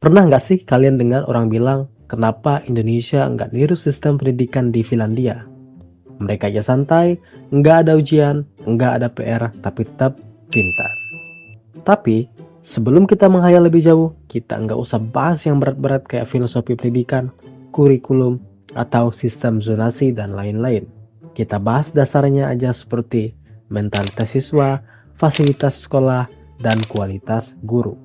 Pernah nggak sih kalian dengar orang bilang, kenapa Indonesia nggak niru sistem pendidikan di Finlandia? Mereka aja santai, nggak ada ujian, nggak ada PR, tapi tetap pintar. Tapi, sebelum kita menghayal lebih jauh, kita nggak usah bahas yang berat-berat kayak filosofi pendidikan, kurikulum, atau sistem zonasi dan lain-lain. Kita bahas dasarnya aja seperti mentalitas siswa, fasilitas sekolah, dan kualitas guru.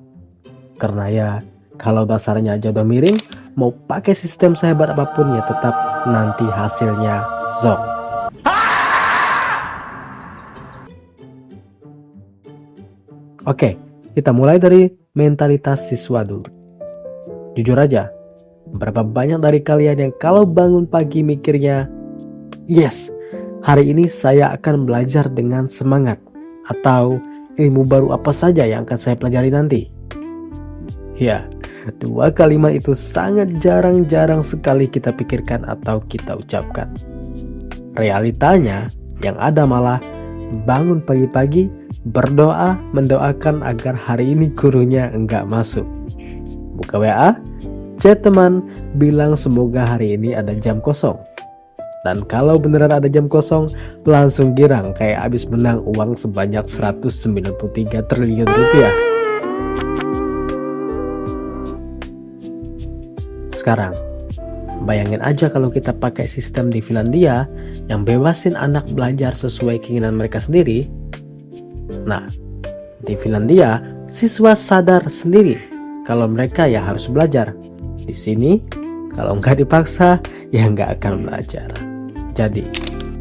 Karena ya, kalau dasarnya aja udah miring, mau pakai sistem sehebat apapun ya tetap nanti hasilnya zonk. Oke, kita mulai dari mentalitas siswa dulu. Jujur aja, berapa banyak dari kalian yang kalau bangun pagi mikirnya, yes, hari ini saya akan belajar dengan semangat, atau ilmu baru apa saja yang akan saya pelajari nanti? Ya, dua kalimat itu sangat jarang-jarang sekali kita pikirkan atau kita ucapkan. Realitanya, yang ada malah bangun pagi-pagi, berdoa, mendoakan agar hari ini gurunya enggak masuk. Buka WA, chat teman, bilang semoga hari ini ada jam kosong. Dan kalau beneran ada jam kosong, langsung girang kayak abis menang uang sebanyak 193 triliun rupiah. Sekarang, bayangin aja kalau kita pakai sistem di Finlandia yang bebasin anak belajar sesuai keinginan mereka sendiri. Nah, di Finlandia, siswa sadar sendiri kalau mereka ya harus belajar. Di sini, kalau nggak dipaksa, ya nggak akan belajar. Jadi,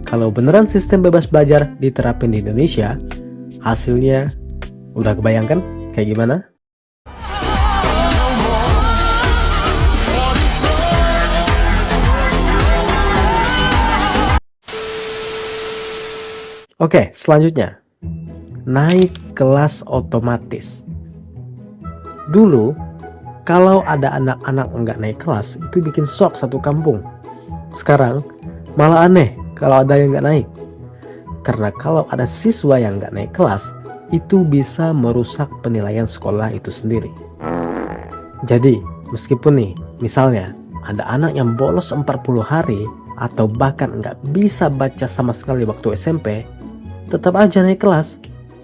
kalau beneran sistem bebas belajar diterapin di Indonesia, hasilnya udah kebayangkan kayak gimana? Oke, selanjutnya. Naik kelas otomatis. Dulu, kalau ada anak-anak nggak naik kelas, itu bikin shock satu kampung. Sekarang, malah aneh kalau ada yang nggak naik. Karena kalau ada siswa yang nggak naik kelas, itu bisa merusak penilaian sekolah itu sendiri. Jadi, meskipun nih, misalnya, ada anak yang bolos 40 hari, atau bahkan nggak bisa baca sama sekali waktu SMP, tetap aja naik kelas.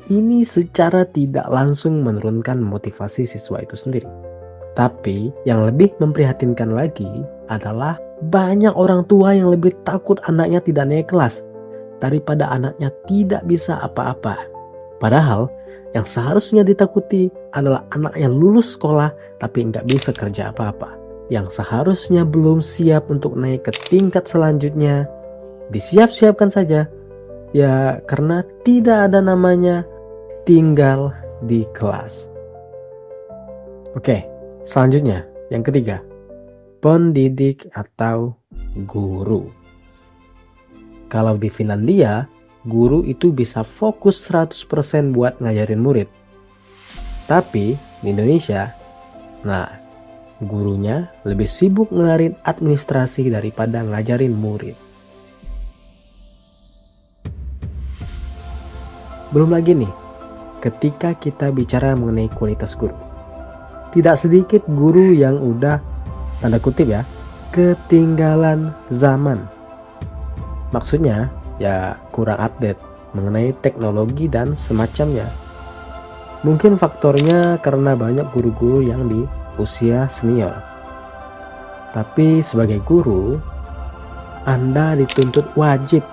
Ini secara tidak langsung menurunkan motivasi siswa itu sendiri. Tapi yang lebih memprihatinkan lagi adalah banyak orang tua yang lebih takut anaknya tidak naik kelas daripada anaknya tidak bisa apa-apa. Padahal yang seharusnya ditakuti adalah anak yang lulus sekolah tapi nggak bisa kerja apa-apa. Yang seharusnya belum siap untuk naik ke tingkat selanjutnya, disiap-siapkan saja. Ya karena tidak ada namanya tinggal di kelas. Oke, selanjutnya yang ketiga, pendidik atau guru. Kalau di Finlandia, guru itu bisa fokus 100% buat ngajarin murid. Tapi di Indonesia, nah, gurunya lebih sibuk ngelarin administrasi daripada ngajarin murid. Belum lagi nih, ketika kita bicara mengenai kualitas guru. Tidak sedikit guru yang udah, tanda kutip ya, ketinggalan zaman. Maksudnya, ya kurang update mengenai teknologi dan semacamnya. Mungkin faktornya karena banyak guru-guru yang di usia senior. Tapi sebagai guru, Anda dituntut wajib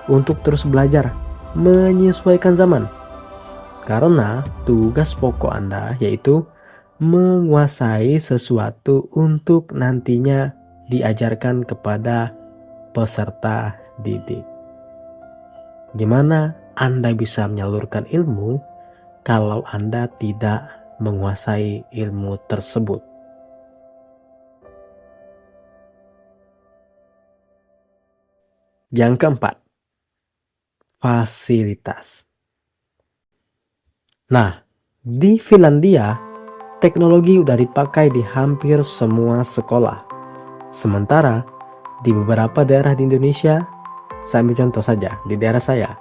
untuk terus belajar, menyesuaikan zaman. Karena tugas pokok Anda yaitu menguasai sesuatu untuk nantinya diajarkan kepada peserta didik. Gimana Anda bisa menyalurkan ilmu kalau Anda tidak menguasai ilmu tersebut? Yang keempat, fasilitas. Nah, di Finlandia, teknologi udah dipakai di hampir semua sekolah. Sementara, di beberapa daerah di Indonesia, saya ambil contoh saja, di daerah saya,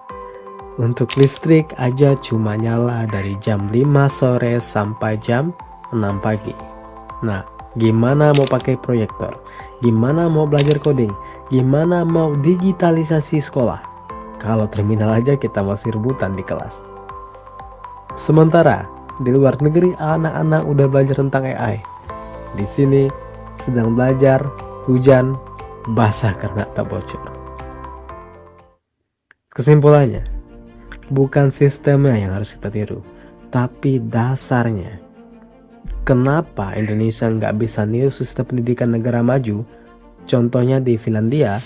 untuk listrik aja cuma nyala dari jam 5 sore sampai jam 6 pagi. Nah, gimana mau pakai proyektor? Gimana mau belajar coding? Gimana mau digitalisasi sekolah? Kalau terminal aja kita masih rebutan di kelas. Sementara di luar negeri anak-anak udah belajar tentang AI. Di sini sedang belajar, hujan, basah karena tak bocor. Kesimpulannya, bukan sistemnya yang harus kita tiru, tapi dasarnya. Kenapa Indonesia nggak bisa niru sistem pendidikan negara maju? Contohnya di Finlandia,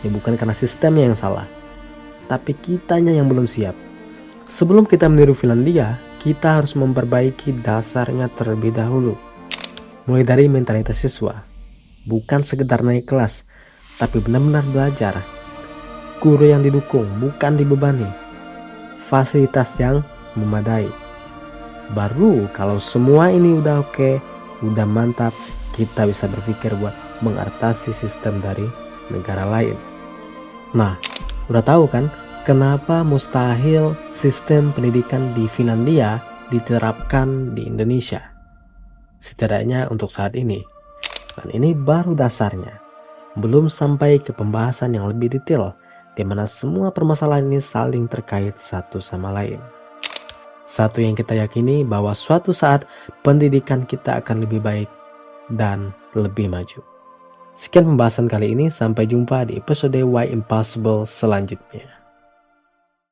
ya bukan karena sistemnya yang salah, tapi kitanya yang belum siap. Sebelum kita meniru Finlandia, kita harus memperbaiki dasarnya terlebih dahulu. Mulai dari mentalitas siswa, bukan sekedar naik kelas, tapi benar-benar belajar. Guru yang didukung, bukan dibebani. Fasilitas yang memadai. Baru kalau semua ini udah oke, udah mantap, kita bisa berpikir buat mengatasi sistem dari negara lain. Nah, udah tahu kan kenapa mustahil sistem pendidikan di Finlandia diterapkan di Indonesia? Setidaknya untuk saat ini. Dan ini baru dasarnya. Belum sampai ke pembahasan yang lebih detail, di mana semua permasalahan ini saling terkait satu sama lain. Satu yang kita yakini bahwa suatu saat pendidikan kita akan lebih baik dan lebih maju. Sekian pembahasan kali ini, sampai jumpa di episode Why Impossible selanjutnya.